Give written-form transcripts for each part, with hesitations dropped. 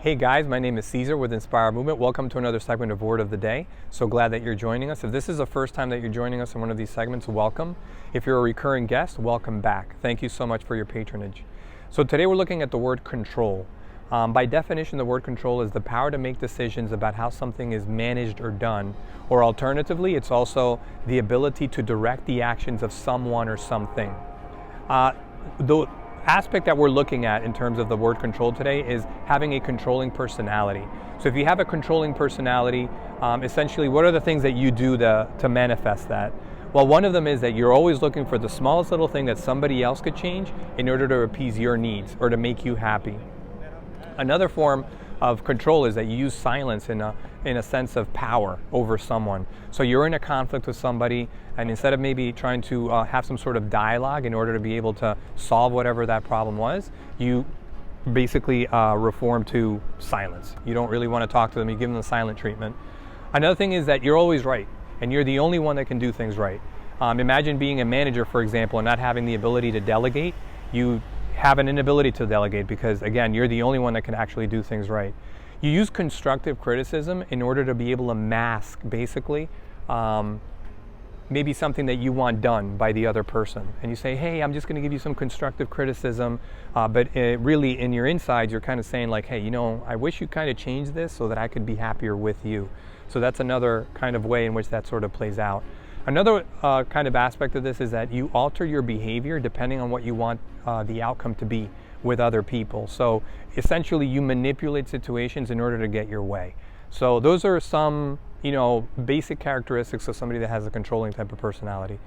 Hey guys, my name is Caesar with Inspire Movement. Welcome to another segment of Word of the Day. So glad that you're joining us. If this is the first time that you're joining us in one of these segments, welcome. If you're a recurring guest, welcome back. Thank you so much for your patronage. So today we're looking at the word control. By definition, the word control is the power to make decisions about how something is managed or done, or alternatively, it's also the ability to direct the actions of someone or something. The aspect that we're looking at in terms of the word control today is having a controlling personality. So if you have a controlling personality, essentially what are the things that you do to manifest that? Well, one of them is that you're always looking for the smallest little thing that somebody else could change in order to appease your needs or to make you happy. Another form of control is that you use silence in a sense of power over someone. So you're in a conflict with somebody, and instead of maybe trying to have some sort of dialogue in order to be able to solve whatever that problem was, you basically reform to silence. You don't really want to talk to them. You give them the silent treatment. Another thing is that you're always right, and you're the only one that can do things right. Imagine being a manager, for example, and not having the ability to delegate. You have an inability to delegate because, again, you're the only one that can actually do things right. You use constructive criticism in order to be able to mask, basically, maybe something that you want done by the other person. And you say, hey, I'm just going to give you some constructive criticism, but really in your insides, you're kind of saying like, hey, I wish you kind of changed this so that I could be happier with you. So that's another kind of way in which that sort of plays out. Another kind of aspect of this is that you alter your behavior depending on what you want the outcome to be with other people. So essentially you manipulate situations in order to get your way. So those are some, basic characteristics of somebody that has a controlling type of personality.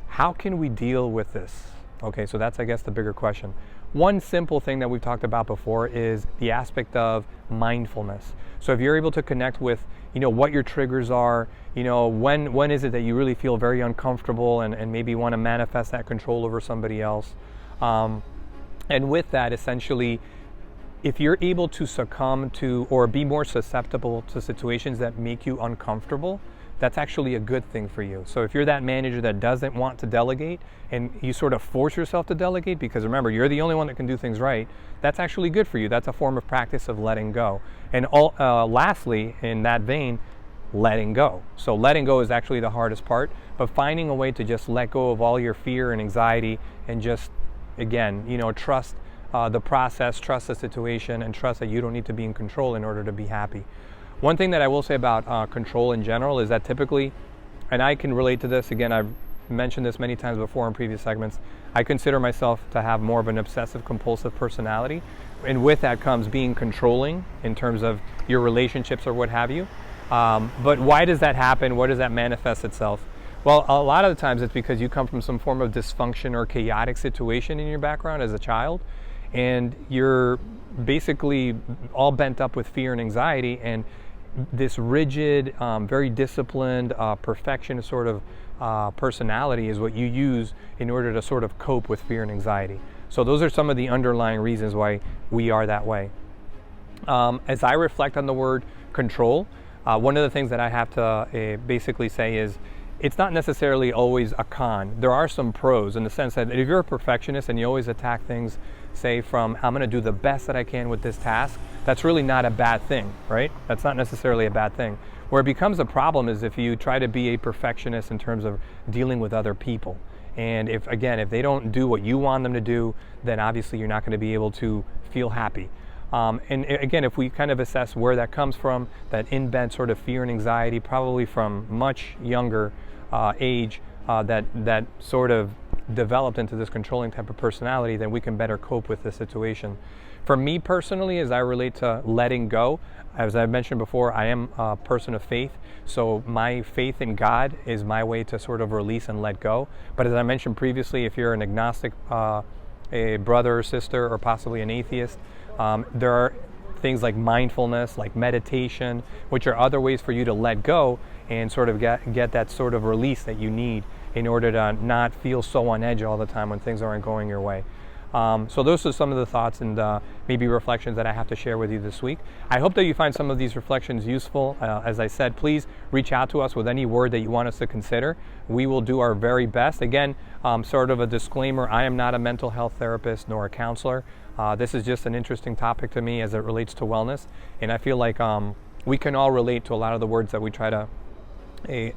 How can we deal with this? Okay, so that's, I guess, the bigger question. One simple thing that we've talked about before is the aspect of mindfulness. So if you're able to connect with, what your triggers are, when is it that you really feel very uncomfortable and maybe want to manifest that control over somebody else. And with that, essentially, if you're able to succumb to or be more susceptible to situations that make you uncomfortable, that's actually a good thing for you. So if you're that manager that doesn't want to delegate and you sort of force yourself to delegate, because remember, you're the only one that can do things right, that's actually good for you. That's a form of practice of letting go. And lastly, in that vein, letting go. So letting go is actually the hardest part, but finding a way to just let go of all your fear and anxiety and just, again, trust the process, trust the situation, and trust that you don't need to be in control in order to be happy. One thing that I will say about control in general is that typically, and I can relate to this, again, I've mentioned this many times before in previous segments, I consider myself to have more of an obsessive-compulsive personality, and with that comes being controlling in terms of your relationships or what have you. But why does that happen? Why does that manifest itself? Well, a lot of the times it's because you come from some form of dysfunction or chaotic situation in your background as a child, and you're basically all bent up with fear and anxiety, and this rigid, very disciplined, perfectionist sort of personality is what you use in order to sort of cope with fear and anxiety. So those are some of the underlying reasons why we are that way. As I reflect on the word control, one of the things that I have to basically say is it's not necessarily always a con. There are some pros in the sense that if you're a perfectionist and you always attack things, say from, I'm going to do the best that I can with this task, that's really not a bad thing, right? That's not necessarily a bad thing. Where it becomes a problem is if you try to be a perfectionist in terms of dealing with other people. And if they don't do what you want them to do, then obviously you're not going to be able to feel happy. And again, if we kind of assess where that comes from, that in-bed sort of fear and anxiety, probably from much younger age, that sort of developed into this controlling type of personality, then we can better cope with the situation. For me personally, as I relate to letting go, as I mentioned before, I am a person of faith, so my faith in God is my way to sort of release and let go. But as I mentioned previously, if you're an agnostic, a brother or sister, or possibly an atheist, there are things like mindfulness, like meditation, which are other ways for you to let go and sort of get that sort of release that you need in order to not feel so on edge all the time when things aren't going your way. So those are some of the thoughts and maybe reflections that I have to share with you this week. I hope that you find some of these reflections useful. As I said, please reach out to us with any word that you want us to consider. We will do our very best. Again, sort of a disclaimer, I am not a mental health therapist nor a counselor. This is just an interesting topic to me as it relates to wellness. And I feel like we can all relate to a lot of the words that we try to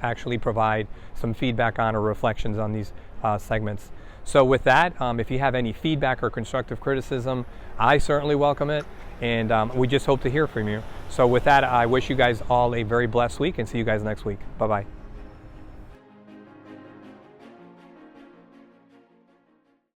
actually provide some feedback on or reflections on these segments. So with that, if you have any feedback or constructive criticism, I certainly welcome it, and we just hope to hear from you. So with that, I wish you guys all a very blessed week and see you guys next week. Bye-bye.